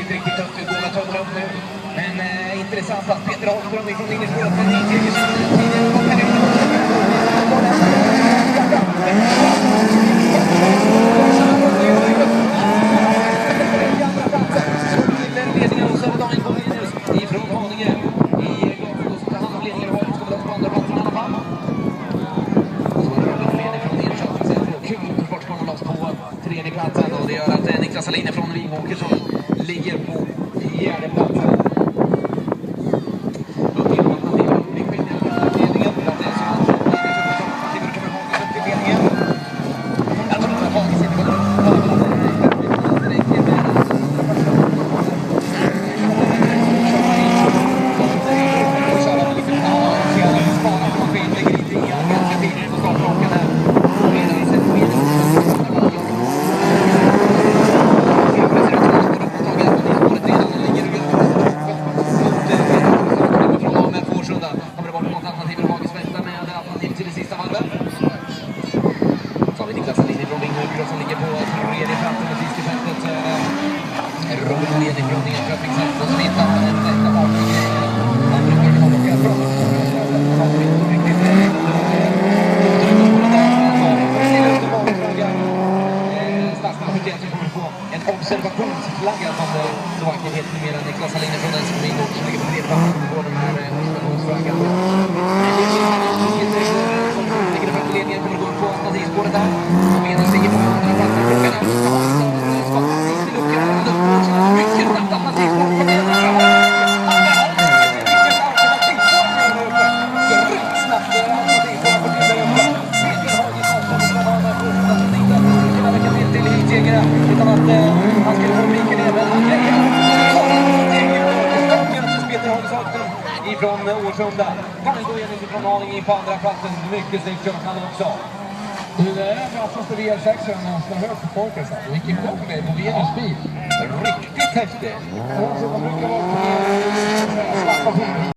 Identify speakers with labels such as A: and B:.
A: riktigt tufft ut. Båda tar upp nu. Men intressant att Peter Holmström ifrån innerspåret med 9 tidigare kom här ut. Ledningen hos Söderdagen kommer in ifrån Haninge. I Glasgow så tar hand om ledningen och ska väl upp på andra platsen i alla fall. Så är det ledning från Enköping. Sen får kul motorsport kommer loss på tredje platsen. Och det gör att Niklas Alin från Vingåker som ligger på fjärde platsen. Observationsflagga som så vackert heter numera Niklas Alin från den som Vingåker som ligger på tredje plats på den här observationsflaggan. Ligger det fram ledningen kommer gå på alternativspåret där. Och medan stiger på andra platsen klockan är skapar sig till luckan och luftmål mycket snabbt alternativspår på den utan att han skulle få viken även Peter Holmström ifrån Årsunda. Kan gå igenom ifrån Haninge på andra platsen. Mycket snyggt kört han också.
B: Det är platsaste VR6 man ska ha hört på folket. Vilken kock det är på VR-speed.
A: Riktigt häftigt.
B: De brukar vara på svarta